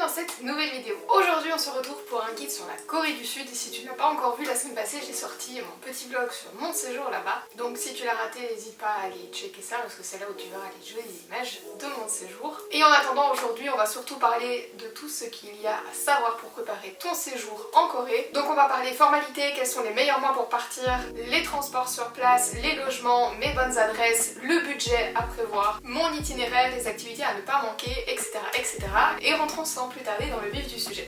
dans cette nouvelle vidéo. Aujourd'hui on se retrouve pour un guide sur la Corée du Sud et si tu n'as pas encore vu, la semaine passée j'ai sorti mon petit vlog sur mon séjour là-bas. Donc si tu l'as raté, n'hésite pas à aller checker ça parce que c'est là où tu verras les jolies images de mon séjour. Et en attendant, aujourd'hui on va surtout parler de tout ce qu'il y a à savoir pour préparer ton séjour en Corée. Donc on va parler formalités, quels sont les meilleurs mois pour partir, les transports sur place, les logements, mes bonnes adresses, le budget à prévoir, mon itinéraire, les activités à ne pas manquer, etc. etc. Et rentrons sans plus tarder dans le vif du sujet.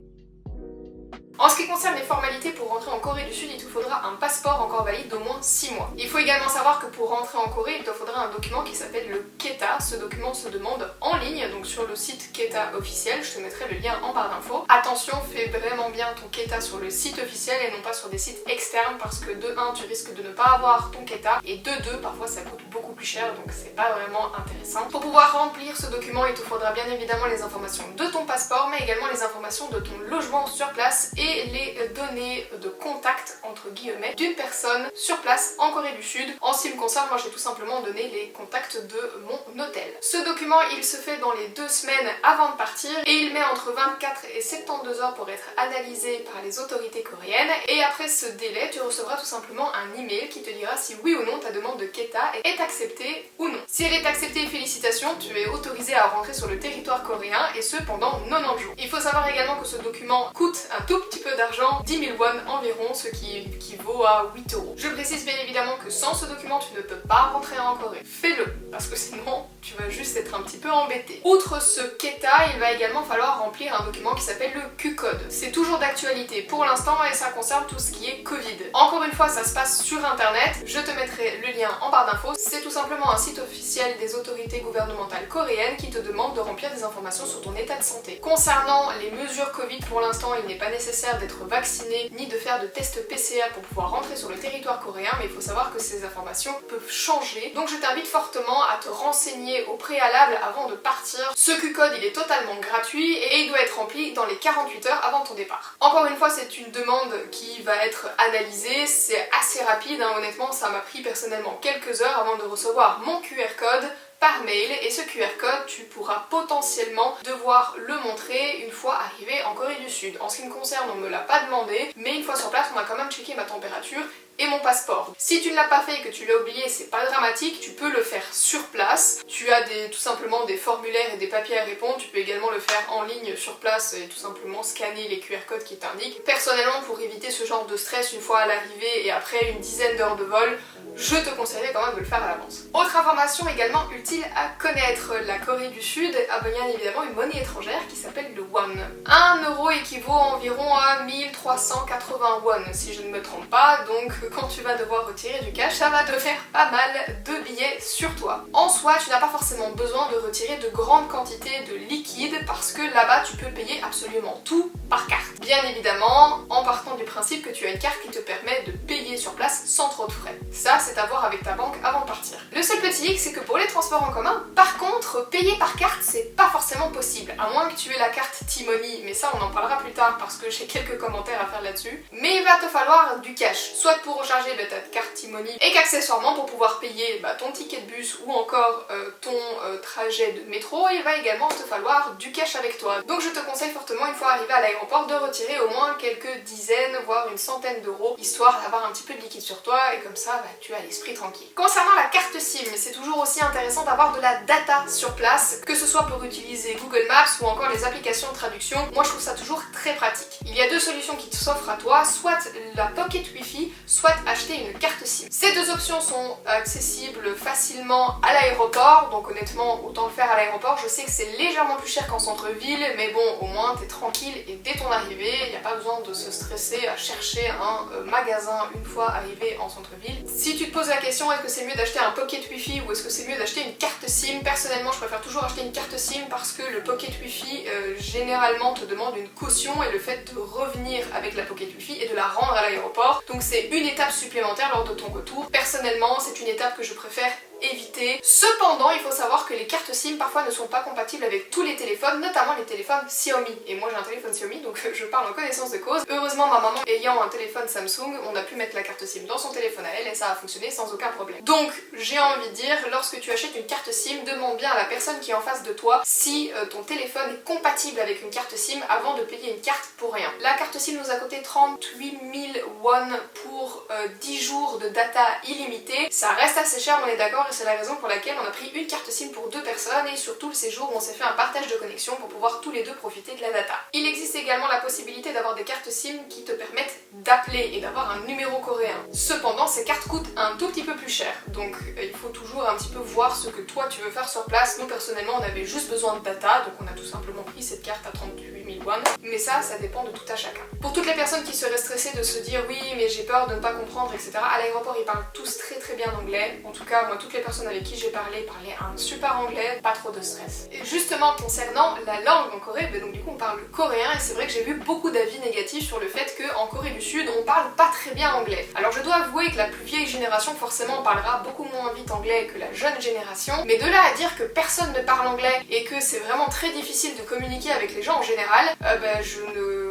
En ce qui concerne les formalités pour rentrer en Corée du Sud, il te faudra un passeport encore valide d'au moins 6 mois. Il faut également savoir que pour rentrer en Corée, il te faudra un document qui s'appelle le KETA. Ce document se demande en ligne, donc sur le site KETA officiel, je te mettrai le lien en barre d'infos. Attention, fais vraiment bien ton KETA sur le site officiel et non pas sur des sites externes parce que de 1, tu risques de ne pas avoir ton KETA et de 2, parfois ça coûte beaucoup plus cher donc c'est pas vraiment intéressant. Pour pouvoir remplir ce document, il te faudra bien évidemment les informations de ton passeport mais également les informations de ton logement sur place et les données de contact entre guillemets d'une personne sur place en Corée du Sud. En ce qui me concerne, moi j'ai tout simplement donné les contacts de mon hôtel. Ce document il se fait dans les 2 semaines avant de partir et il met entre 24 et 72 heures pour être analysé par les autorités coréennes et après ce délai tu recevras tout simplement un email qui te dira si oui ou non ta demande de KETA est acceptée ou non. Si elle est acceptée, félicitations, tu es autorisé à rentrer sur le territoire coréen et ce pendant 90 jours. Il faut savoir également que ce document coûte un tout petit peu d'argent, 10 000 won environ, ce qui équivaut à 8 euros. Je précise bien évidemment que sans ce document tu ne peux pas rentrer en Corée. Fais-le, parce que sinon tu vas juste être un petit peu embêté. Outre ce KETA, il va également falloir remplir un document qui s'appelle le Q-code. C'est toujours d'actualité pour l'instant et ça concerne tout ce qui est Covid. Encore une fois, ça se passe sur internet, je te mettrai le lien en barre d'infos. C'est tout simplement un site officiel des autorités gouvernementales coréennes qui te demande de remplir des informations sur ton état de santé. Concernant les mesures Covid, pour l'instant, il n'est pas nécessaire d'être vacciné ni de faire de test PCR pour pouvoir rentrer sur le territoire coréen, mais il faut savoir que ces informations peuvent changer. Donc je t'invite fortement à te renseigner au préalable avant de partir. Ce Q-code, il est totalement gratuit et il doit être rempli dans les 48 heures avant ton départ. Encore une fois, c'est une demande qui va être analysée, c'est assez rapide, hein. Honnêtement, ça m'a pris personnellement quelques heures avant de recevoir mon QR code par mail et ce QR code tu pourras potentiellement devoir le montrer une fois arrivé en Corée du Sud. En ce qui me concerne, on me l'a pas demandé, mais une fois sur place on a quand même checké ma température et mon passeport. Si tu ne l'as pas fait et que tu l'as oublié, c'est pas dramatique, tu peux le faire sur place. Tu as tout simplement des formulaires et des papiers à répondre, tu peux également le faire en ligne sur place et tout simplement scanner les QR codes qui t'indiquent. Personnellement, pour éviter ce genre de stress une fois à l'arrivée et après une dizaine d'heures de vol, je te conseillerais quand même de le faire à l'avance. Autre information également utile à connaître, la Corée du Sud a bien évidemment une monnaie étrangère qui s'appelle le won. 1 euro équivaut environ à 1380 won si je ne me trompe pas, donc quand tu vas devoir retirer du cash, ça va te faire pas mal de billets sur toi. En soi, tu n'as pas forcément besoin de retirer de grandes quantités de liquide parce que là-bas tu peux payer absolument tout par carte. Bien évidemment, en partant du principe que tu as une carte qui te permet de payer sur place sans trop de frais. Ça, c'est à voir avec ta banque avant de partir. Le seul petit hic, c'est que pour les transports en commun, par contre, payer par carte, c'est pas forcément possible, à moins que tu aies la carte T-Money, mais ça on en parlera plus tard parce que j'ai quelques commentaires à faire là-dessus. Mais il va te falloir du cash, soit pour recharger ta carte T-Money et qu'accessoirement pour pouvoir payer ton ticket de bus ou encore ton trajet de métro, il va également te falloir du cash avec toi. Donc je te conseille fortement, une fois arrivé à l'aéroport, de retirer au moins quelques dizaines, voire une centaine d'euros, histoire d'avoir un petit peu de liquide sur toi et comme ça tu as l'esprit tranquille. Concernant la carte SIM, c'est toujours aussi intéressant d'avoir de la data sur place, que ce soit pour utiliser Google Maps ou encore les applications de traduction. Moi je trouve ça toujours très pratique. Il y a 2 solutions qui s'offrent à toi, soit la Pocket Wi-Fi, soit acheter une carte SIM. Ces 2 options sont accessibles facilement à l'aéroport, donc honnêtement autant le faire à l'aéroport. Je sais que c'est légèrement plus cher qu'en centre-ville, mais bon au moins t'es tranquille et dès ton arrivée, il n'y a pas besoin de se stresser à chercher un magasin une fois arrivé en centre-ville. Si tu te poses la question est-ce que c'est mieux d'acheter un Pocket Wi-Fi ou est-ce que c'est mieux d'acheter une carte SIM, personnellement je préfère toujours acheter une carte SIM parce que le Pocket Wi-Fi généralement te demande une caution et le fait de revenir avec la Pocket Wi-Fi et de la rendre à l'aéroport, donc c'est une étape supplémentaire lors de ton retour. Personnellement c'est une étape que je préfère éviter. Cependant, il faut savoir que les cartes SIM parfois ne sont pas compatibles avec tous les téléphones, notamment les téléphones Xiaomi. Et moi j'ai un téléphone Xiaomi, donc je parle en connaissance de cause. Heureusement, ma maman ayant un téléphone Samsung, on a pu mettre la carte SIM dans son téléphone à elle et ça a fonctionné sans aucun problème. Donc j'ai envie de dire, lorsque tu achètes une carte SIM, demande bien à la personne qui est en face de toi si ton téléphone est compatible avec une carte SIM avant de payer une carte pour rien. La carte SIM nous a coûté 38 000 won pour 10 jours de data illimitée. Ça reste assez cher, on est d'accord, et c'est la raison pour laquelle on a pris une carte SIM pour 2 personnes et sur tout le séjour on s'est fait un partage de connexion pour pouvoir tous les deux profiter de la data. Il existe également la possibilité d'avoir des cartes SIM qui te permettent d'appeler et d'avoir un numéro coréen. Cependant, ces cartes coûtent un tout petit peu plus cher, donc il faut toujours un petit peu voir ce que toi tu veux faire sur place. Nous personnellement on avait juste besoin de data, donc on a tout simplement pris cette carte à 38 000 won, mais ça dépend de tout à chacun. Pour toutes les personnes qui seraient stressées de se dire oui mais j'ai peur de ne pas comprendre, etc. À l'aéroport ils parlent tous très bien anglais. En tout cas moi toutes les personnes avec qui j'ai parlé parlaient un super anglais, pas trop de stress. Et justement concernant la langue en Corée, donc du coup on parle le coréen et c'est vrai que j'ai vu beaucoup d'avis négatifs sur le fait qu'en Corée du Sud on parle pas très bien anglais. Alors je dois avouer que la plus vieille génération forcément parlera beaucoup moins vite anglais que la jeune génération, mais de là à dire que personne ne parle anglais et que c'est vraiment très difficile de communiquer avec les gens en général,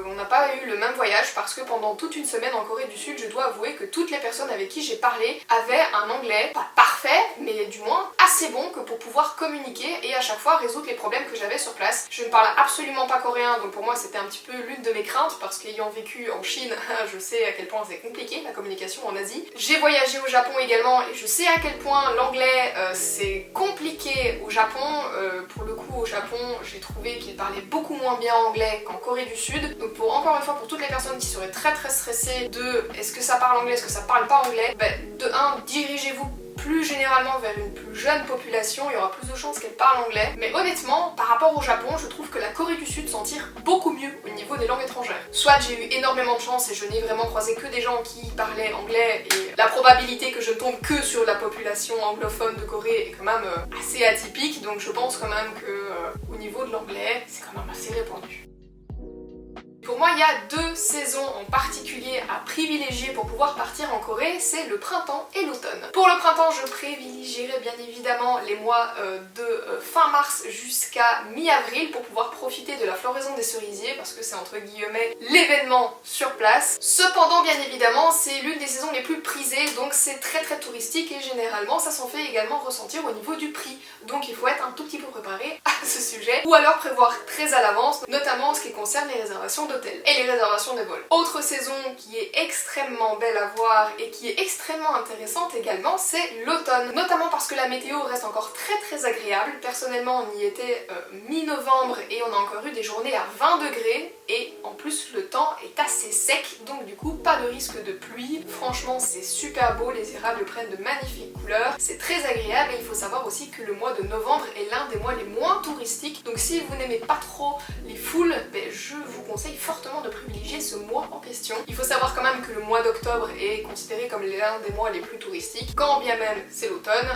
on n'a pas eu le même voyage parce que pendant toute une semaine en Corée du Sud, je dois avouer que toutes les personnes avec qui j'ai parlé avaient un anglais, pas parfait, mais du moins assez bon que pour pouvoir communiquer et à chaque fois résoudre les problèmes que j'avais sur place. Je ne parle absolument pas coréen, donc pour moi c'était un petit peu l'une de mes craintes parce qu'ayant vécu en Chine, je sais à quel point c'est compliqué la communication en Asie. J'ai voyagé au Japon également et je sais à quel point l'anglais c'est compliqué au Japon. Pour le coup au Japon, j'ai trouvé qu'ils parlaient beaucoup moins bien anglais qu'en Corée du Sud. Donc encore une fois, pour toutes les personnes qui seraient très stressées de est-ce que ça parle anglais, est-ce que ça parle pas anglais, de 1, dirigez-vous plus généralement vers une plus jeune population, il y aura plus de chances qu'elle parle anglais. Mais honnêtement, par rapport au Japon, je trouve que la Corée du Sud s'en tire beaucoup mieux au niveau des langues étrangères. Soit j'ai eu énormément de chance et je n'ai vraiment croisé que des gens qui parlaient anglais et la probabilité que je ne tombe que sur la population anglophone de Corée est quand même assez atypique, donc je pense quand même que au niveau de l'anglais, c'est quand même assez répandu. Pour moi, il y a 2 saisons en particulier à privilégier pour pouvoir partir en Corée, c'est le printemps et l'automne. Pour le printemps, je privilégierai bien évidemment les mois de fin mars jusqu'à mi-avril pour pouvoir profiter de la floraison des cerisiers parce que c'est entre guillemets l'événement sur place. Cependant, bien évidemment, c'est l'une des saisons les plus prisées, donc c'est très touristique et généralement ça s'en fait également ressentir au niveau du prix. Donc il faut être un tout petit peu préparé à ce sujet ou alors prévoir très à l'avance, notamment en ce qui concerne les réservations d'hôtels et les réservations de vols. Autre saison qui est extrêmement belle à voir et qui est extrêmement intéressante également, c'est l'automne. Notamment parce que la météo reste encore très agréable. Personnellement, on y était mi-novembre et on a encore eu des journées à 20 degrés et en plus le temps est assez sec, donc du coup pas de risque de pluie. Franchement, c'est super beau, les érables prennent de magnifiques couleurs, c'est très agréable et il faut savoir aussi que le mois de novembre est l'un des mois les moins touristiques. Donc si vous n'aimez pas trop les foules, je vous conseille fortement de privilégier ce mois en question. Il faut savoir quand même que le mois d'octobre est considéré comme l'un des mois les plus touristiques, quand bien même c'est l'automne.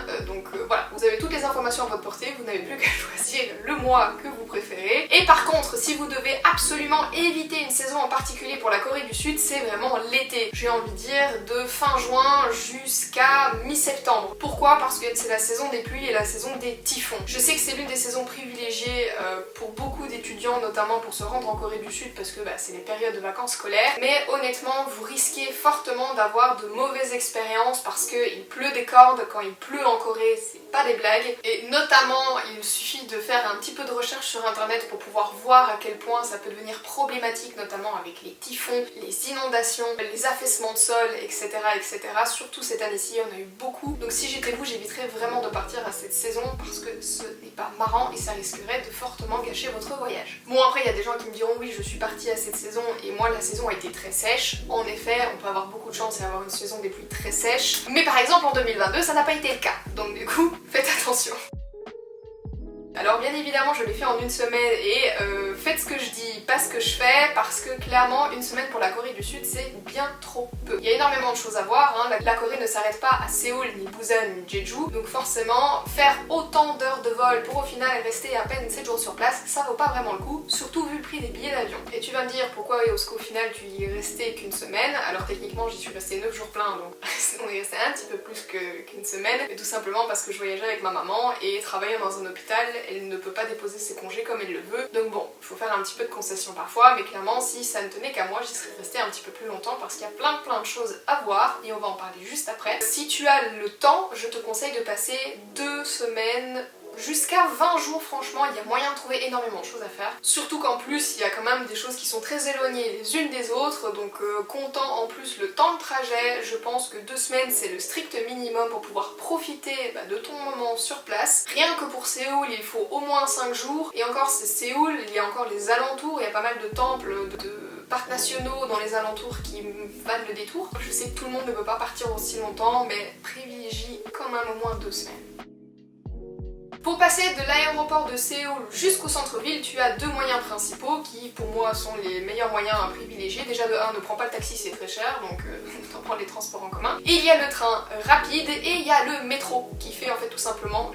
Voilà, vous avez toutes les informations à votre portée, vous n'avez plus qu'à choisir le mois que vous préférez. Et par contre, si vous devez absolument éviter une saison en particulier pour la Corée du Sud, c'est vraiment l'été. J'ai envie de dire de fin juin jusqu'à mi-septembre. Pourquoi? Parce que c'est la saison des pluies et la saison des typhons. Je sais que c'est l'une des saisons privilégiées pour beaucoup d'étudiants, notamment pour se rendre en Corée du Sud parce que c'est les périodes de vacances scolaires, mais honnêtement vous risquez fortement d'avoir de mauvaises expériences parce qu'il pleut des cordes. Quand il pleut en Corée, c'est pas des blagues, et notamment il suffit de faire un petit peu de recherche sur internet pour pouvoir voir à quel point ça peut devenir problématique, notamment avec les typhons, les inondations, les affaissements de sol, etc. Surtout cette année-ci, on a eu beaucoup, donc si j'étais vous, j'éviterais vraiment de partir à cette saison parce que ce n'est pas marrant et ça risquerait de fortement gâcher votre voyage. Bon, après il y a des gens qui me diront oui, je suis partie à cette saison et moi la saison a été très sèche. En effet, on peut avoir beaucoup de chance et avoir une saison des pluies très sèches, mais par exemple en 2022 ça n'a pas été le cas, donc du coup faites attention. Alors bien évidemment je l'ai fait en une semaine et faites ce que je dis, pas ce que je fais, parce que clairement une semaine pour la Corée du Sud c'est bien trop peu. Il y a énormément de choses à voir, hein. La Corée ne s'arrête pas à Séoul, ni Busan, ni Jeju, donc forcément faire autant d'heures de vol pour au final rester à peine 7 jours sur place, ça vaut pas vraiment le coup, surtout vu le prix des billets d'avion. Et tu vas me dire pourquoi au final tu y es resté qu'une semaine, alors techniquement j'y suis restée 9 jours pleins, donc on est resté un petit peu plus qu'une semaine, mais tout simplement parce que je voyageais avec ma maman et travaillant dans un hôpital, elle ne peut pas déposer ses congés comme elle le veut, donc bon, il faut faire un petit peu de concession parfois, mais clairement si ça ne tenait qu'à moi, j'y serais restée un petit peu plus longtemps parce qu'il y a plein de choses à voir et on va en parler juste après. Si tu as le temps, je te conseille de passer 2 semaines jusqu'à 20 jours, franchement, il y a moyen de trouver énormément de choses à faire. Surtout qu'en plus, il y a quand même des choses qui sont très éloignées les unes des autres, donc comptant en plus le temps de trajet, je pense que 2 semaines c'est le strict minimum pour pouvoir profiter de ton moment sur place. Rien que pour Séoul, il faut au moins 5 jours, et encore c'est Séoul, il y a encore les alentours, il y a pas mal de temples, de parcs nationaux dans les alentours qui valent le détour. Je sais que tout le monde ne peut pas partir aussi longtemps, mais privilégie quand même au moins 2 semaines. Pour passer de l'aéroport de Séoul jusqu'au centre-ville, tu as 2 moyens principaux qui pour moi sont les meilleurs moyens à privilégier. Déjà de 1, ne prends pas le taxi, c'est très cher, donc t'en prends les transports en commun. Et il y a le train rapide et il y a le métro qui fait en fait tout simplement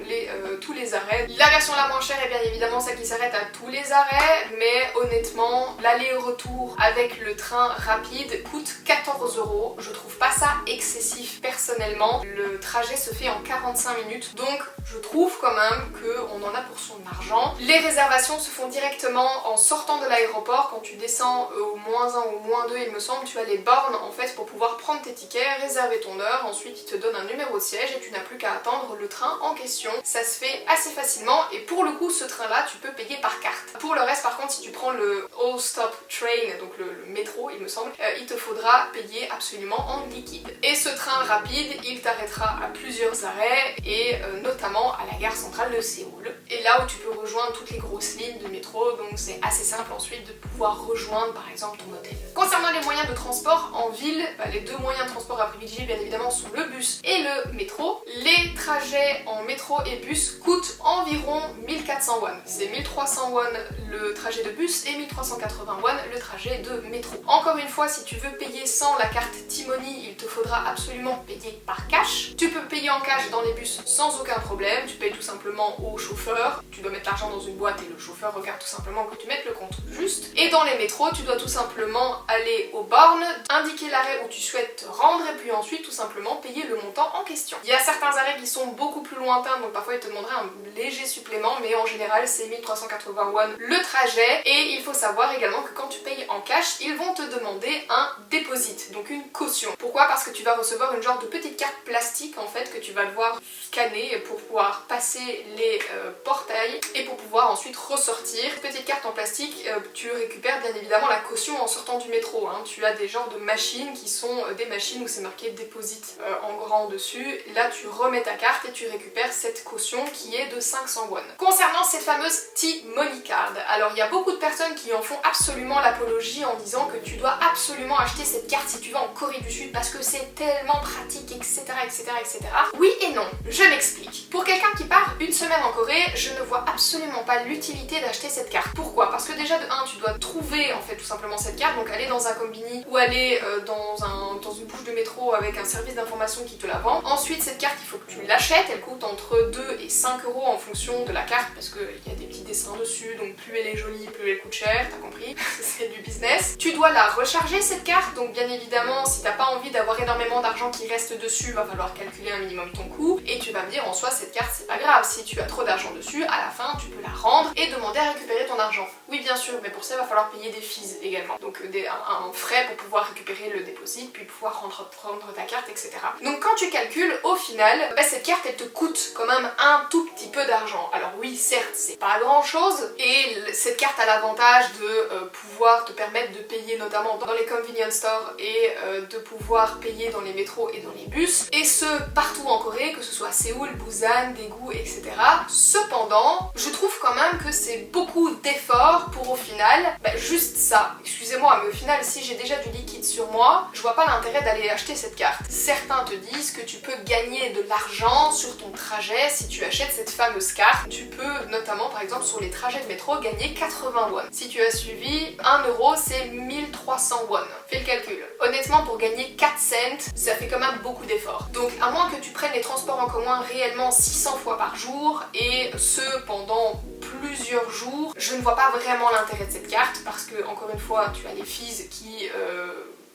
tous les arrêts. La version la moins chère est bien évidemment celle qui s'arrête à tous les arrêts, mais honnêtement l'aller-retour avec le train rapide coûte 14 €. Je trouve pas ça excessif personnellement. Le trajet se fait en 45 minutes, donc je trouve quand même qu'on en a pour son argent. Les réservations se font directement en sortant de l'aéroport. Quand tu descends au -1 ou -2 il me semble, tu as les bornes en fait pour pouvoir prendre tes tickets, réserver ton heure, ensuite ils te donnent un numéro de siège et tu n'as plus qu'à attendre le train en question. Ça se fait assez facilement et pour le coup ce train là tu peux payer par carte. Pour le reste par contre si tu prends le All Stop Train, donc le métro il me semble, il te faudra payer absolument en liquide. Et ce train rapide il t'arrêtera à plusieurs arrêts et notamment à la gare centrale de Séoul. Et là où tu peux rejoindre toutes les grosses lignes de métro, donc c'est assez simple ensuite de pouvoir rejoindre par exemple ton hôtel. Concernant les moyens de transport en ville, les 2 moyens de transport à privilégier bien évidemment sont le bus et le métro. Les trajets en métro et bus coûtent environ 1400 won. C'est 1300 won le trajet de bus et 1380 won le trajet de métro. Encore une fois, si tu veux payer sans la carte T-Money, il te faudra absolument payer par cash. Tu peux payer en cash dans les bus sans aucun problème, tu payes tout simplement au chauffeur, tu dois mettre l'argent dans une boîte et le chauffeur regarde tout simplement que tu mettes le compte juste. Et dans les métros, tu dois tout simplement aller aux bornes, indiquer l'arrêt où tu souhaites te rendre et puis ensuite tout simplement payer le montant en question. Il y a certains arrêts qui sont beaucoup plus lointains, donc parfois ils te demanderaient un léger supplément, mais en général c'est 1380 won le trajet. Et il faut savoir également que quand tu payes en cash, ils vont te demander un deposit, donc une caution. Pourquoi? Parce que tu vas recevoir une genre de petite carte plastique en fait que tu vas devoir scanner pour pouvoir passer les portails et pour pouvoir ensuite ressortir. Petite carte en plastique, tu récupères bien évidemment la caution en sortant du métro, hein. Tu as des genres de machines qui sont des machines où c'est marqué deposit en grand dessus. Là tu remets ta carte et tu récupères cette caution qui est de 500 won. Concernant cette fameuse T-Money Card, alors il y a beaucoup de personnes qui en font absolument l'apologie en disant que tu dois absolument acheter cette carte si tu vas en Corée du Sud parce que c'est tellement pratique, etc. etc. Oui et non, je m'explique. Pour quelqu'un qui part une semaine en Corée, je ne vois absolument pas l'utilité d'acheter cette carte. Pourquoi? Parce que déjà de 1, tu dois trouver en fait tout simplement cette carte, donc aller dans un combini ou aller dans une bouche de métro avec un service d'information qui te la vend. Ensuite cette carte il faut que tu l'achètes, elle coûte entre 2 et 5 € en fonction de la carte parce qu'il y a des petits dessins dessus, donc plus elle est jolie, plus elle coûte cher, t'as compris? C'est du business. Tu dois la recharger cette carte, donc bien évidemment si t'as pas envie d'avoir énormément d'argent qui reste dessus, va falloir calculer un minimum ton coût et tu vas me dire en soi cette carte c'est pas grave, si tu as trop d'argent dessus, à la fin tu peux la rendre et demander à récupérer ton argent. Oui bien sûr, mais pour ça il va falloir payer des fees également, donc un frais pour pouvoir récupérer le déposit, puis pouvoir rendre ta carte, etc. Donc quand tu calcules, au final, cette carte elle te coûte quand même un tout petit peu d'argent. Alors oui certes c'est pas grand chose et cette carte a l'avantage de pouvoir te permettre de payer notamment dans les convenience stores et de pouvoir payer dans les métros et dans les bus, et ce partout en Corée, que ce soit Séoul, Busan, Daegu, etc. Cependant, je trouve trouve quand même que c'est beaucoup d'efforts pour au final, juste ça. Excusez-moi, mais au final, si j'ai déjà du liquide sur moi, je vois pas l'intérêt d'aller acheter cette carte. Certains te disent que tu peux gagner de l'argent sur ton trajet si tu achètes cette fameuse carte. Tu peux notamment, par exemple, sur les trajets de métro, gagner 80 won. Si tu as suivi, 1 euro, c'est 1300 won. Fais le calcul. Honnêtement, pour gagner 4 cents, ça fait quand même beaucoup d'efforts. Donc, à moins que tu prennes les transports en commun réellement 600 fois par jour, et ce pendant plusieurs jours, je ne vois pas vraiment l'intérêt de cette carte parce que, encore une fois, tu as les fees qui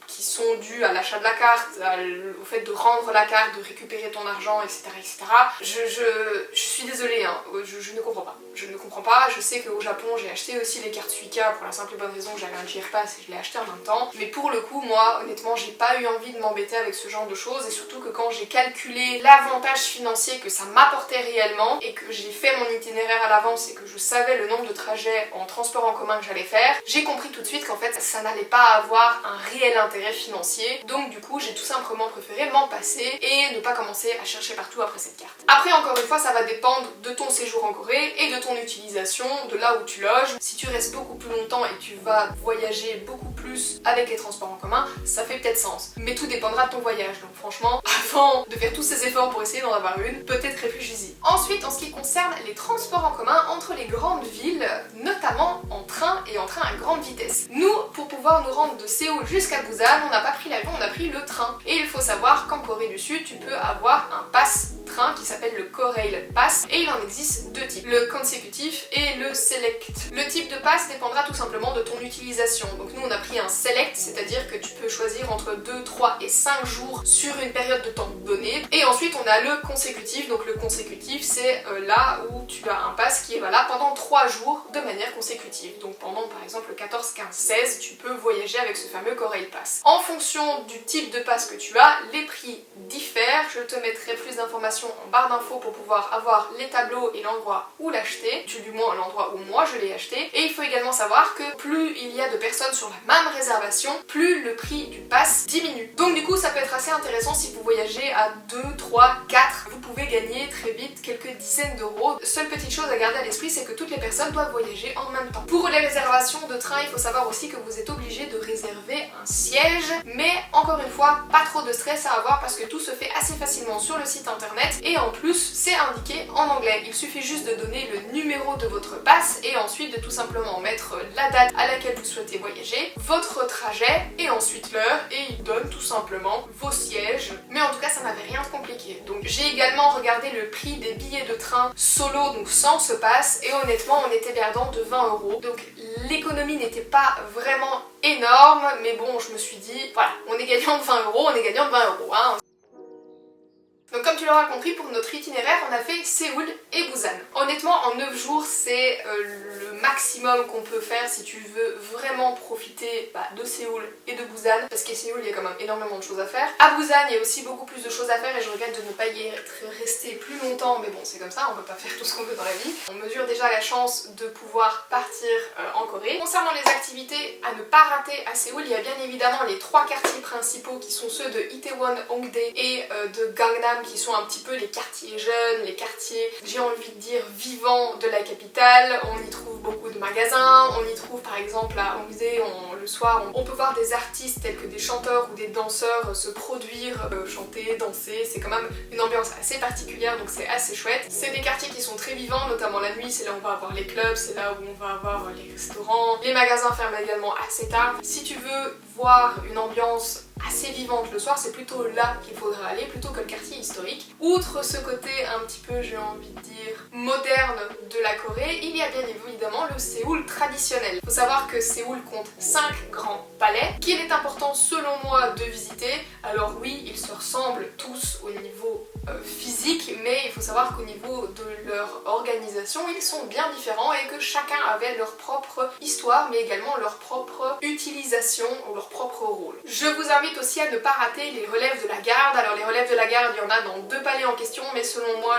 sont dus à l'achat de la carte, au fait de rendre la carte, de récupérer ton argent, etc. etc. Je suis désolée, hein, je ne comprends pas. Je ne comprends pas, je sais qu'au Japon j'ai acheté aussi les cartes Suica pour la simple et bonne raison que j'avais un J-Pass et je l'ai acheté en même temps. Mais pour le coup, moi, honnêtement, j'ai pas eu envie de m'embêter avec ce genre de choses et surtout que quand j'ai calculé l'avantage financier que ça m'apportait réellement et que j'ai fait mon itinéraire à l'avance et que je savais le nombre de trajets en transport en commun que j'allais faire, j'ai compris tout de suite qu'en fait ça n'allait pas avoir un réel intérêt financier. Donc du coup, j'ai tout simplement préféré m'en passer et ne pas commencer à chercher partout après cette carte. Après, encore une fois, ça va dépendre de ton séjour en Corée et de ton utilisation, de là où tu loges. Si tu restes beaucoup plus longtemps et tu vas voyager beaucoup plus avec les transports en commun, ça fait peut-être sens. Mais tout dépendra de ton voyage. Donc franchement, avant de faire tous ces efforts pour essayer d'en avoir une, peut-être réfléchis-y. Ensuite, en ce qui concerne les transports en commun entre les grandes villes, notamment en train et en train à grande vitesse. Nous, pour pouvoir nous rendre de Séoul jusqu'à Busan, on n'a pas pris l'avion, on a pris le train. Et il faut savoir qu'en Corée du Sud, tu peux avoir un pass train qui s'appelle le Korail Pass et il en existe deux types, le consécutif et le select. Le type de pass dépendra tout simplement de ton utilisation. Donc nous on a pris un select, c'est-à-dire que tu peux choisir entre 2, 3 et 5 jours sur une période de temps donnée. Et ensuite on a le consécutif, donc le consécutif c'est là où tu as un pass qui est valable pendant 3 jours de manière consécutive. Donc pendant par exemple le 14, 15, 16, tu peux voyager avec ce fameux Korail Pass. En fonction du type de pass que tu as, les prix diffèrent. Je te mettrai plus d'informations en barre d'infos pour pouvoir avoir les tableaux et l'endroit où l'acheter, du moins l'endroit où moi je l'ai acheté. Et il faut également savoir que plus il y a de personnes sur la même réservation, plus le prix du pass diminue. Donc du coup ça peut être assez intéressant si vous voyagez à 2, 3, 4, vous pouvez gagner très vite quelques dizaines d'euros. Seule petite chose à garder à l'esprit, c'est que toutes les personnes doivent voyager en même temps. Pour les réservations de train, il faut savoir aussi que vous êtes obligé de réserver un siège, mais encore une fois, pas trop de stress à avoir parce que tout se fait assez facilement sur le site internet et en plus c'est indiqué en anglais. Il suffit juste de donner le numéro de votre pass et ensuite de tout simplement mettre la date à laquelle vous souhaitez voyager, votre trajet et ensuite l'heure et il donne tout simplement vos sièges. Mais en tout cas ça n'avait rien de compliqué. Donc j'ai également regardé le prix des billets de train solo, donc sans ce pass, et honnêtement on était perdant de 20 euros. Donc l'économie n'était pas vraiment énorme, mais bon je me suis dit voilà, on est gagnant de 20 euros, on est gagnant de 20 euros hein. Donc comme tu l'auras compris, pour notre itinéraire, on a fait Séoul et Busan. Honnêtement, en 9 jours, c'est le maximum qu'on peut faire si tu veux vraiment profiter de Séoul et de Busan, parce qu'à Séoul, il y a quand même énormément de choses à faire. À Busan, il y a aussi beaucoup plus de choses à faire et je regrette de ne pas y être restée plus longtemps, mais bon, c'est comme ça, on peut pas faire tout ce qu'on veut dans la vie. On mesure déjà la chance de pouvoir partir en Corée. Concernant les activités à ne pas rater à Séoul, il y a bien évidemment les 3 quartiers principaux qui sont ceux de Itaewon, Hongdae et de Gangnam, qui sont un petit peu les quartiers jeunes, les quartiers, j'ai envie de dire, vivants de la capitale. On y trouve beaucoup de magasins, on y trouve par exemple à Hongdae, le soir, on peut voir des artistes tels que des chanteurs ou des danseurs se produire, chanter, danser. C'est quand même une ambiance assez particulière, donc c'est assez chouette. C'est des quartiers qui sont très vivants, notamment la nuit, c'est là où on va avoir les clubs, c'est là où on va avoir les restaurants. Les magasins ferment également assez tard. Si tu veux voir une ambiance assez vivante le soir, c'est plutôt là qu'il faudra aller plutôt que le quartier historique. Outre ce côté un petit peu, j'ai envie de dire, moderne de la Corée, il y a bien évidemment le Séoul traditionnel. Il faut savoir que Séoul compte 5 grands palais qu'il est important selon moi de visiter. Alors oui, ils se ressemblent tous au niveau physique, mais il faut savoir qu'au niveau de leur organisation, ils sont bien différents et que chacun avait leur propre histoire, mais également leur propre utilisation ou leur propre rôle. Je vous invite aussi à ne pas rater les relèves de la garde. Alors les relèves de la garde, il y en a dans 2 palais en question, mais selon moi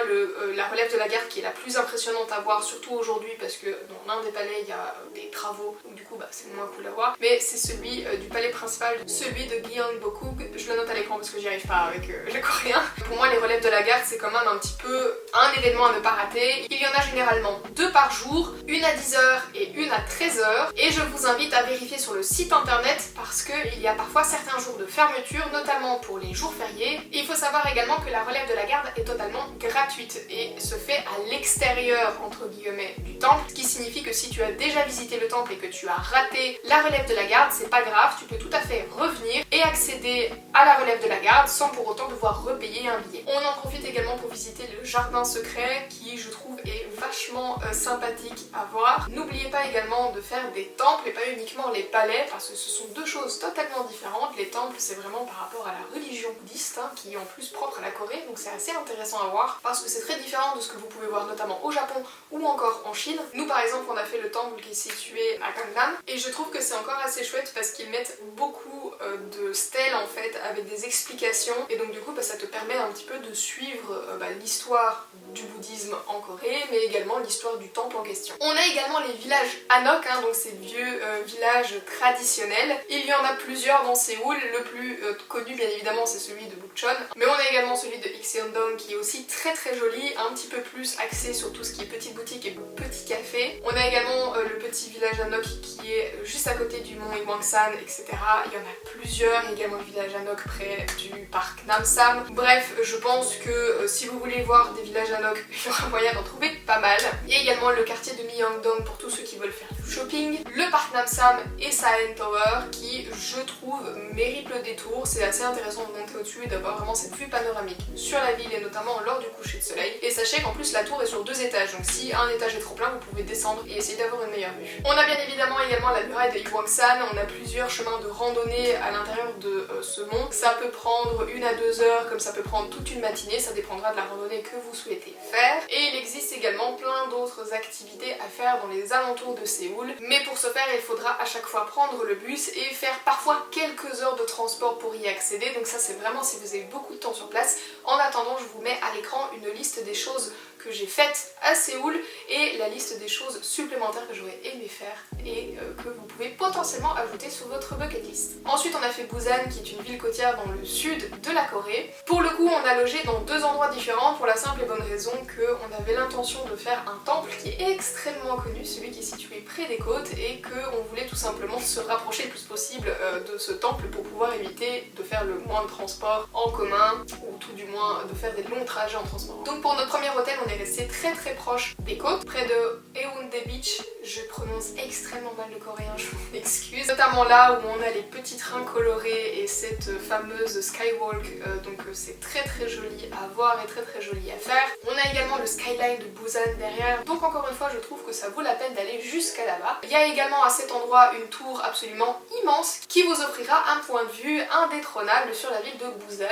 la relève de la garde qui est la plus impressionnante à voir, surtout aujourd'hui parce que dans l'un des palais il y a des travaux, donc du coup c'est moins cool à voir, mais c'est celui du palais principal, celui de Gyeongbokgung. Je le note à l'écran parce que j'y arrive pas avec le coréen. Pour moi les relèves relève de la garde, c'est quand même un petit peu un événement à ne pas rater. Il y en a généralement 2 par jour, une à 10 h et une à 13 h. Et je vous invite à vérifier sur le site internet parce qu'il y a parfois certains jours de fermeture, notamment pour les jours fériés. Et il faut savoir également que la relève de la garde est totalement gratuite et se fait à l'extérieur, entre guillemets, du temple. Ce qui signifie que si tu as déjà visité le temple et que tu as raté la relève de la garde, c'est pas grave, tu peux tout à fait revenir et accéder à la relève de la garde sans pour autant devoir repayer un billet. On en profite également pour visiter le jardin secret qui, je trouve, est vachement sympathique à voir. N'oubliez pas également de faire des temples et pas uniquement les palais parce que ce sont deux choses totalement différentes. Les temples, c'est vraiment par rapport à la religion bouddhiste qui est en plus propre à la Corée, donc c'est assez intéressant à voir parce que c'est très différent de ce que vous pouvez voir notamment au Japon ou encore en Chine. Nous par exemple on a fait le temple qui est situé à Gangnam et je trouve que c'est encore assez chouette parce qu'ils mettent beaucoup de stèles en fait avec des explications et donc du coup ça te permet un petit peu de suivre l'histoire du bouddhisme en Corée mais également l'histoire du temple en question. On a également les villages Hanok, donc ces vieux villages traditionnels. Il y en a plusieurs dans Séoul, le plus connu bien évidemment c'est celui de Bukchon, mais on a également celui de Ikseondong qui est aussi très très joli, un petit peu plus axé sur tout ce qui est petite boutique et petit café. On a également le petit village Hanok qui est juste à côté du mont Hwangsan, etc. Il y en a plusieurs, il y a également le village Hanok près du parc Namsam. Bref, je pense que si vous voulez voir des villages Hanok, il y aura moyen d'en trouver pas mal. Il y a également le quartier de Myeongdong pour tous ceux qui veulent faire du shopping, le parc Namsam et Saen Tower qui, je trouve, mérite le détour. C'est assez intéressant de monter au-dessus et d'avoir vraiment cette vue panoramique sur la ville et notamment lors du coucher de soleil. Et sachez qu'en plus la tour est sur 2 étages, donc si un étage est trop plein, vous pouvez descendre et essayer d'avoir une meilleure vue. On a bien évidemment également la muraille de Hwangsan, on a plusieurs chemins de randonnée à l'intérieur de ce mont. Ça peut prendre 1 à 2 heures, comme ça peut prendre toute une matinée, ça dépendra de la randonnée que vous souhaitez faire. Et il existe également plein d'autres activités à faire dans les alentours de Séoul, mais pour ce faire il faudra à chaque fois prendre le bus et faire parfois quelques heures de transport pour y accéder, donc ça c'est vraiment si vous avez beaucoup de temps sur place. En attendant, je vous mets à l'écran une liste des choses que j'ai faites à Séoul et la liste des choses supplémentaires que j'aurais aimé faire et que vous pouvez potentiellement ajouter sur votre bucket list. Ensuite on a fait Busan qui est une ville côtière dans le sud de la Corée. Pour le coup on a logé dans 2 endroits différents pour la simple et bonne raison qu'on avait l'intention de faire un temple qui est extrêmement connu, celui qui est situé près des côtes et qu'on voulait tout simplement se rapprocher le plus possible de ce temple pour pouvoir éviter de faire le moins de transport en commun ou tout du moins de faire des longs trajets en transport. Donc pour notre premier hôtel on est resté très très proche des côtes, près de Haeundae Beach. Je prononce extrêmement mal le coréen, je m'en excuse. Notamment là où on a les petits trains colorés et cette fameuse skywalk, donc c'est très très joli à voir et très très joli à faire. On a également le skyline de Busan derrière, donc encore une fois je trouve que ça vaut la peine d'aller jusqu'à là-bas. Il y a également à cet endroit une tour absolument immense qui vous offrira un point de vue indétrônable sur la ville de Busan.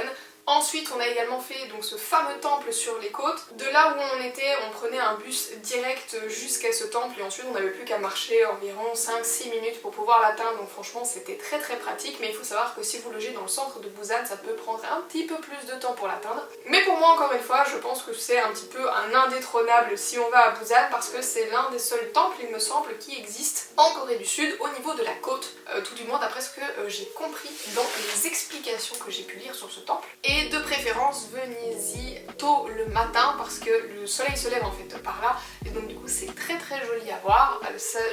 Ensuite on a également fait donc ce fameux temple sur les côtes. De là où on était, on prenait un bus direct jusqu'à ce temple et ensuite on n'avait plus qu'à marcher environ 5-6 minutes pour pouvoir l'atteindre, donc franchement c'était très très pratique. Mais il faut savoir que si vous logez dans le centre de Busan, ça peut prendre un petit peu plus de temps pour l'atteindre. Mais pour moi encore une fois, je pense que c'est un petit peu un indétrônable si on va à Busan parce que c'est l'un des seuls temples il me semble qui existe en Corée du Sud au niveau de la côte, tout du moins d'après ce que j'ai compris dans les explications que j'ai pu lire sur ce temple. Et de préférence venez-y tôt le matin parce que le soleil se lève en fait par là et donc du coup c'est très très joli à voir.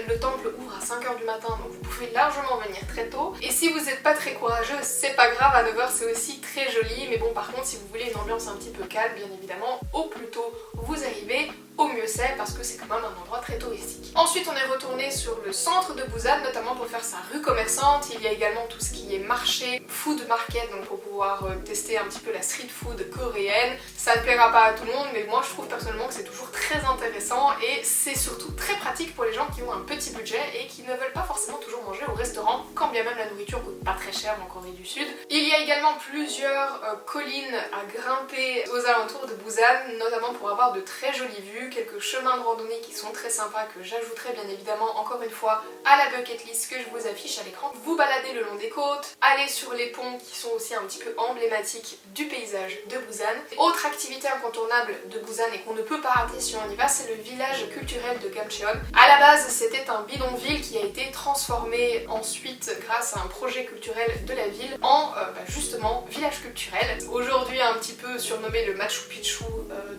Le temple ouvre à 5 h du matin donc vous pouvez largement venir très tôt et si vous n'êtes pas très courageux c'est pas grave, à 9 h c'est aussi très joli, mais bon par contre si vous voulez une ambiance un petit peu calme bien évidemment au plus tôt vous arrivez au mieux c'est parce que c'est quand même un endroit très touristique. Ensuite on est retourné sur le centre de Busan notamment pour faire sa rue commerçante. Il y a également tout ce qui est marché, food market, donc pour pouvoir tester un petit peu la street food coréenne. Ça ne plaira pas à tout le monde mais moi je trouve personnellement que c'est toujours très intéressant et c'est surtout très pratique pour les gens qui ont un petit budget et qui ne veulent pas forcément toujours manger au restaurant quand bien même la nourriture coûte pas très cher en Corée du Sud. Il y a également plusieurs collines à grimper aux alentours de Busan, notamment pour avoir de très jolies vues, quelques chemins de randonnée qui sont très sympas que j'ajouterai bien évidemment encore une fois à la bucket list que je vous affiche à l'écran. Vous baladez le long des côtes, allez sur les ponts qui sont aussi un petit peu emblématiques du paysage de Busan. Autre activité incontournable de Busan et qu'on ne peut pas rater si on y va, c'est le village culturel traditionnelle de Gamcheon. À la base, c'était un bidonville qui a été transformé ensuite grâce à un projet culturel de la ville en justement village culturel. Aujourd'hui un petit peu surnommé le Machu Picchu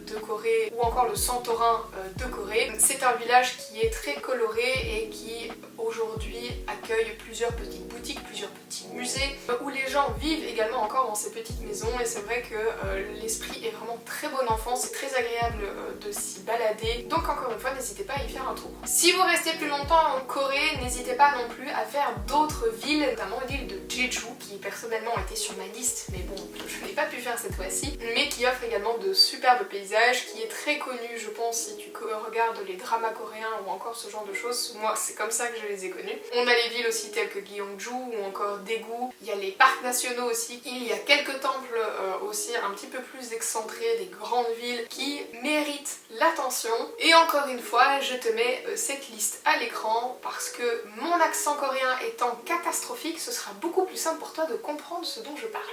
de Corée ou encore le Santorin de Corée. C'est un village qui est très coloré et qui aujourd'hui accueille plusieurs petites boutiques, plusieurs petits musées où les gens vivent également encore dans ces petites maisons, et c'est vrai que l'esprit est vraiment très bon enfant, c'est très agréable de s'y balader, donc encore une fois n'hésitez pas à y faire un tour. Si vous restez plus longtemps en Corée, n'hésitez pas non plus à faire d'autres villes, notamment l'île de Jeju qui personnellement était sur ma liste, mais bon je n'ai pas pu faire cette fois-ci, mais qui offre également de superbes paysages, qui est très connu je pense si tu regardes les dramas coréens ou encore ce genre de choses. Moi c'est comme ça que je les ai connus. On a les villes aussi telles que Gyeongju ou encore Daegu, il y a les parcs nationaux aussi, il y a quelques temples aussi un petit peu plus excentrés, des grandes villes qui méritent l'attention. Et encore une fois je te mets cette liste à l'écran parce que mon accent coréen étant catastrophique, ce sera beaucoup plus simple pour toi de comprendre ce dont je parle.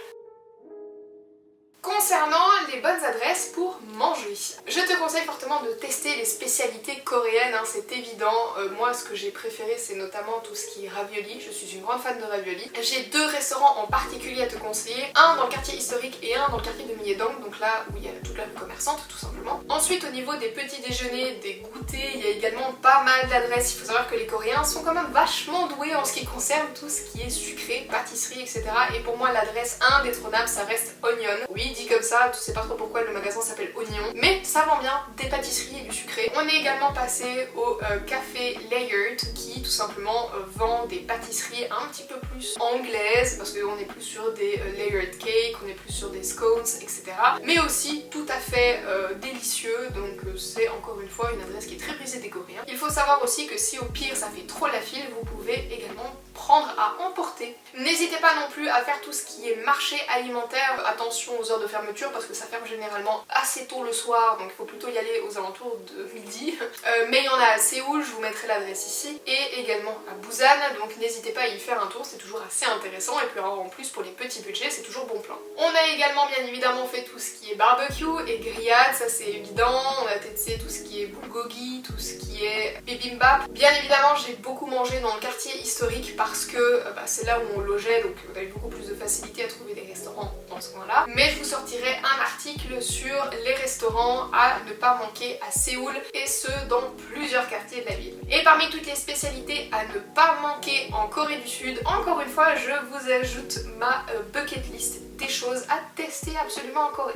Concernant les bonnes adresses pour manger, je te conseille fortement de tester les spécialités coréennes, hein, c'est évident. Moi ce que j'ai préféré c'est notamment tout ce qui est ravioli, je suis une grande fan de ravioli. J'ai deux restaurants en particulier à te conseiller, un dans le quartier historique et un dans le quartier de Myeongdong, donc là où il y a toute la rue commerçante tout simplement. Ensuite au niveau des petits déjeuners, des goûters, il y a également pas mal d'adresses. Il faut savoir que les Coréens sont quand même vachement doués en ce qui concerne tout ce qui est sucré, pâtisserie, etc. Et pour moi l'adresse indétrônable ça reste Onion. Oui, dit comme ça, tu sais pas trop pourquoi le magasin s'appelle Oignon, mais ça vend bien des pâtisseries et du sucré. On est également passé au café Layered qui tout simplement vend des pâtisseries un petit peu plus anglaises parce qu'on est plus sur des layered cakes, on est plus sur des scones, etc. Mais aussi tout à fait délicieux, donc c'est encore une fois une adresse qui est très prisée des Coréens. Il faut savoir aussi que si au pire ça fait trop la file, vous pouvez également prendre à emporter. N'hésitez pas non plus à faire tout ce qui est marché alimentaire, attention aux heures de fermeture parce que ça ferme généralement assez tôt le soir, donc il faut plutôt y aller aux alentours de midi. Mais il y en a à Séoul, je vous mettrai l'adresse ici, et également à Busan, donc n'hésitez pas à y faire un tour, c'est toujours assez intéressant, et puis en plus pour les petits budgets c'est toujours bon plan. On a également bien évidemment fait tout ce qui est barbecue et grillade, ça c'est évident, on a testé tout ce qui est bulgogi, tout ce qui est bibimbap. Bien évidemment j'ai beaucoup mangé dans le quartier historique parce que c'est là où on logeait, donc on a eu beaucoup plus de facilité à trouver des restaurants dans ce coin là. Mais je vous sortirai un article sur les restaurants à ne pas manquer à Séoul, et ce dans plusieurs quartiers de la ville. Et parmi toutes les spécialités à ne pas manquer en Corée du Sud, encore une fois je vous ajoute ma bucket list des choses à tester absolument en Corée.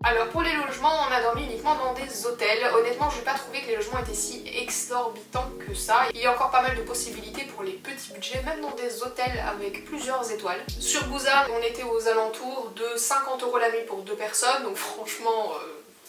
Alors pour les logements, on a dormi uniquement dans des hôtels. Honnêtement, je n'ai pas trouvé que les logements étaient si exorbitants que ça. Il y a encore pas mal de possibilités pour les petits budgets, même dans des hôtels avec plusieurs étoiles. Sur Busan, on était aux alentours de 50 € la nuit pour 2 personnes, donc franchement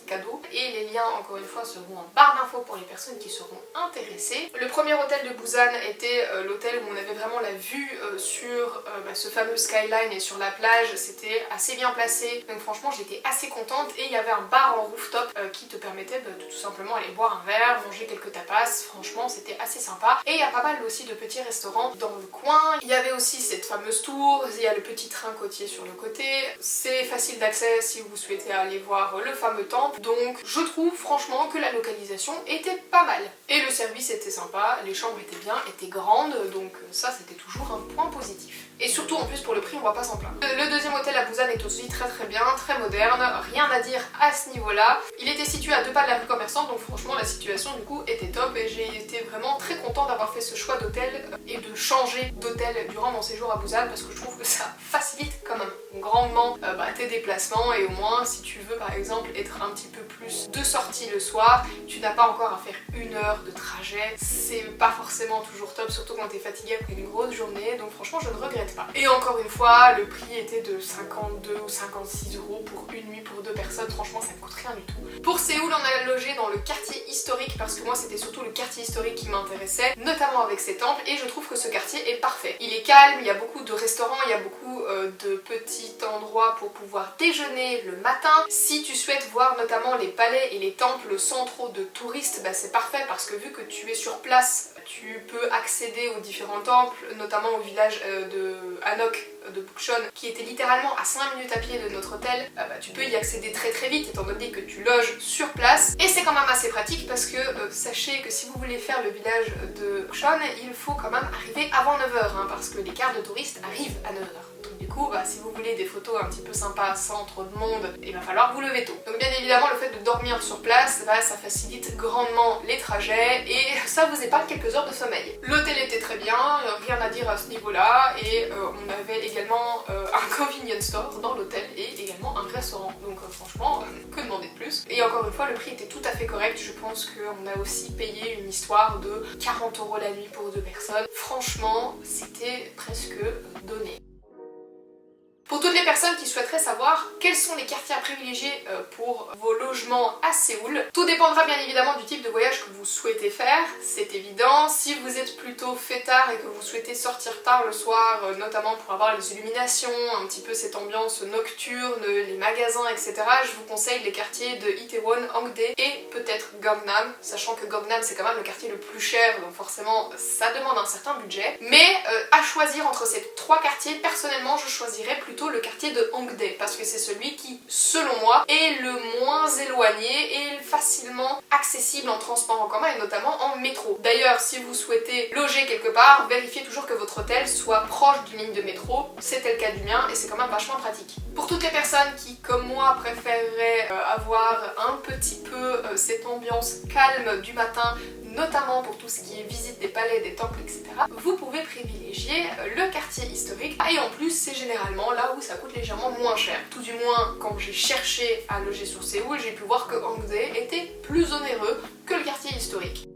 cadeau. Et les liens encore une fois seront en barre d'infos pour les personnes qui seront intéressées. Le premier hôtel de Busan était l'hôtel où on avait vraiment la vue sur ce fameux skyline et sur la plage, c'était assez bien placé, donc franchement j'étais assez contente, et il y avait un bar en rooftop qui te permettait de tout simplement aller boire un verre, manger quelques tapas, franchement c'était assez sympa. Et il y a pas mal aussi de petits restaurants dans le coin. Il y avait aussi cette fameuse tour, il y a le petit train côtier sur le côté, c'est facile d'accès si vous souhaitez aller voir le fameux temple. Donc je trouve franchement que la localisation était pas mal. Et le service était sympa, les chambres étaient bien, étaient grandes, donc ça c'était toujours un point positif. Et surtout en plus pour le prix on va pas s'en plaindre. Le deuxième hôtel à Busan est aussi très bien, très moderne, rien à dire à ce niveau là. Il était situé à 2 pas de la rue commerçante, donc franchement la situation du coup était top, et j'ai été vraiment très contente d'avoir fait ce choix d'hôtel et de changer d'hôtel durant mon séjour à Busan, parce que je trouve que ça facilite quand même grandement tes déplacements, et au moins si tu veux par exemple être un petit peu plus de sortie le soir, tu n'as pas encore à faire 1 heure de trajet, c'est pas forcément toujours top, surtout quand t'es fatigué après une grosse journée, donc franchement je ne regrette pas. Et encore une fois, le prix était de 52 ou 56 € pour une nuit pour 2 personnes, franchement ça ne coûte rien du tout. Pour Séoul, on a logé dans le quartier historique parce que moi c'était surtout le quartier historique qui m'intéressait, notamment avec ses temples, et je trouve que ce quartier est parfait. Il est calme, il y a beaucoup de restaurants, il y a beaucoup de petits petit endroit pour pouvoir déjeuner le matin. Si tu souhaites voir notamment les palais et les temples sans trop de touristes, bah c'est parfait parce que vu que tu es sur place, tu peux accéder aux différents temples, notamment au village de Hanok de Bukchon, qui était littéralement à 5 minutes à pied de notre hôtel. Tu peux y accéder très très vite étant donné que tu loges sur place. Et c'est quand même assez pratique parce que sachez que si vous voulez faire le village de Bukchon, il faut quand même arriver avant 9h parce que les cars de touristes arrivent à 9h. Donc du coup, si vous voulez des photos un petit peu sympas sans trop de monde, il va falloir vous lever tôt. Donc bien évidemment, le fait de dormir sur place, ça facilite grandement les trajets et ça vous épargne quelques heures de sommeil. L'hôtel était très bien, rien à dire à ce niveau-là, et on avait également un convenience store dans l'hôtel et également un restaurant. Donc franchement, que demander de plus. Et encore une fois, le prix était tout à fait correct. Je pense qu'on a aussi payé une histoire de 40 € la nuit pour 2 personnes. Franchement, c'était presque donné. Pour toutes les personnes qui souhaiteraient savoir quels sont les quartiers à privilégier pour vos logements à Séoul, tout dépendra bien évidemment du type de voyage que vous souhaitez faire, c'est évident. Si vous êtes plutôt fêtard et que vous souhaitez sortir tard le soir, notamment pour avoir les illuminations, un petit peu cette ambiance nocturne, les magasins, etc., je vous conseille les quartiers de Itaewon, Hongdae et peut-être Gangnam, sachant que Gangnam c'est quand même le quartier le plus cher, donc forcément ça demande un certain budget. Mais à choisir entre ces 3 quartiers, personnellement je choisirais plutôt le quartier de Hongdae parce que c'est celui qui, selon moi, est le moins éloigné et facilement accessible en transport en commun et notamment en métro. D'ailleurs, si vous souhaitez loger quelque part, vérifiez toujours que votre hôtel soit proche d'une ligne de métro. C'était le cas du mien et c'est quand même vachement pratique. Pour toutes les personnes qui, comme moi, préféreraient avoir un petit peu cette ambiance calme du matin, notamment pour tout ce qui est visite des palais, des temples, etc., vous pouvez privilégier le quartier historique et en plus c'est généralement là où ça coûte légèrement moins cher. Tout du moins quand j'ai cherché à loger sur Séoul, j'ai pu voir que Hongdae était plus onéreux que le quartier historique.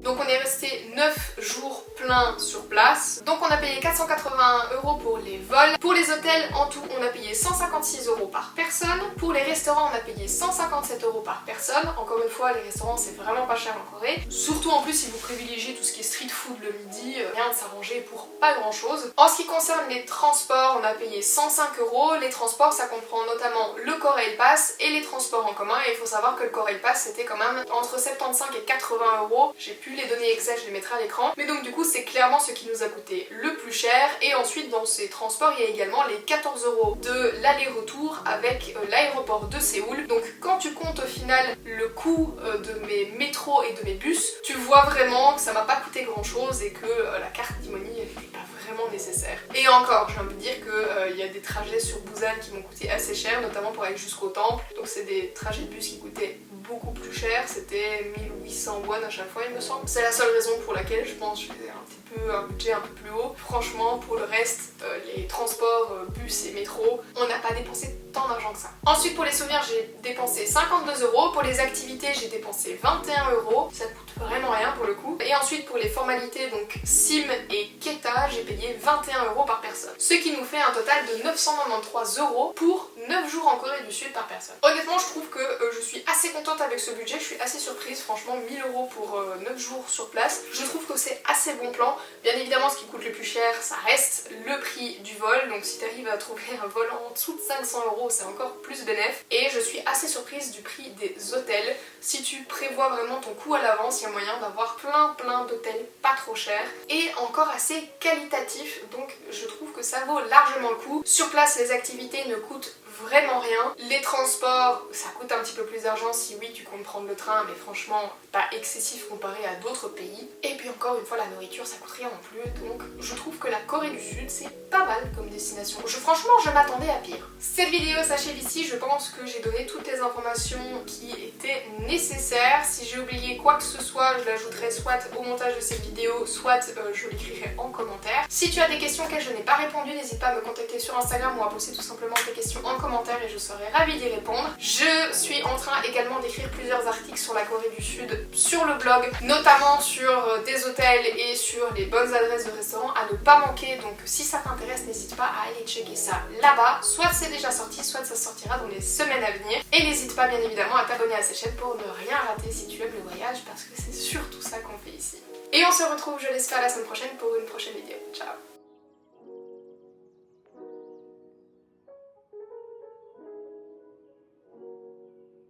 Donc on est resté 9 jours pleins sur place. Donc on a payé 481 € pour les vols. Pour les hôtels, en tout, on a payé 156 € par personne. Pour les restaurants, on a payé 157 € par personne. Encore une fois, les restaurants, c'est vraiment pas cher en Corée. Surtout en plus, si vous privilégiez tout ce qui est street food le midi, rien de s'arranger pour pas grand chose. En ce qui concerne les transports, on a payé 105 €. Les transports, ça comprend notamment le Corail Pass et les transports en commun. Et il faut savoir que le Corail Pass, c'était quand même entre 75 et 80 €. J'ai plus les données exactes, je les mettrai à l'écran. Mais donc du coup c'est clairement ce qui nous a coûté le plus cher. Et ensuite dans ces transports il y a également les 14 € de l'aller-retour avec l'aéroport de Séoul. Donc quand tu comptes au final le coût de mes métros et de mes bus, tu vois vraiment que ça m'a pas coûté grand chose et que la carte d'Imoni n'était pas vraiment nécessaire. Et encore, j'ai envie de dire qu'il y a des trajets sur Busan qui m'ont coûté assez cher, notamment pour aller jusqu'au temple. Donc c'est des trajets de bus qui coûtaient beaucoup plus cher, c'était 1800 won à chaque fois il me semble. C'est la seule raison pour laquelle je pense que je faisais un budget un peu plus haut. Franchement pour le reste, les transports, bus et métro, on n'a pas dépensé tant d'argent que ça. Ensuite pour les souvenirs j'ai dépensé 52 €, pour les activités j'ai dépensé 21 €, ça coûte vraiment rien pour le coup. Et ensuite pour les formalités donc Sim et Keta, j'ai payé 21 € par personne. Ce qui nous fait un total de 993 € pour 9 jours en Corée du Sud par personne. Honnêtement je trouve que je suis assez contente avec ce budget, je suis assez surprise, franchement 1000 € pour 9 jours sur place, je trouve que c'est assez bon plan. Bien évidemment ce qui coûte le plus cher ça reste le prix du vol, donc si tu arrives à trouver un vol en dessous de 500 € c'est encore plus bénéf. Et je suis assez surprise du prix des hôtels. Si tu prévois vraiment ton coût à l'avance, il y a moyen d'avoir plein d'hôtels pas trop chers et encore assez qualitatifs, donc je trouve que ça vaut largement le coup. Sur place les activités ne coûtent vraiment rien. Les transports, ça coûte un petit peu plus d'argent si oui tu comptes prendre le train, mais franchement pas excessif comparé à d'autres pays. Et puis encore une fois la nourriture ça coûte rien non plus, donc je trouve que la Corée du Sud c'est pas mal comme destination. Franchement je m'attendais à pire. Cette vidéo s'achève ici, je pense que j'ai donné toutes les informations qui étaient nécessaires. Si j'ai oublié quoi que ce soit, je l'ajouterai soit au montage de cette vidéo, soit je l'écrirai en commentaire. Si tu as des questions auxquelles je n'ai pas répondu, n'hésite pas à me contacter sur Instagram ou à poster tout simplement tes questions en commentaire et je serai ravie d'y répondre. Je suis en train également d'écrire plusieurs articles sur la Corée du Sud sur le blog, notamment sur des hôtels et sur les bonnes adresses de restaurants à ne pas manquer, donc si ça t'intéresse n'hésite pas à aller checker ça là-bas, soit c'est déjà sorti, soit ça sortira dans les semaines à venir. Et n'hésite pas bien évidemment à t'abonner à cette chaîne pour ne rien rater si tu aimes le voyage parce que c'est surtout ça qu'on fait ici. Et on se retrouve, je l'espère, la semaine prochaine pour une prochaine vidéo. Ciao!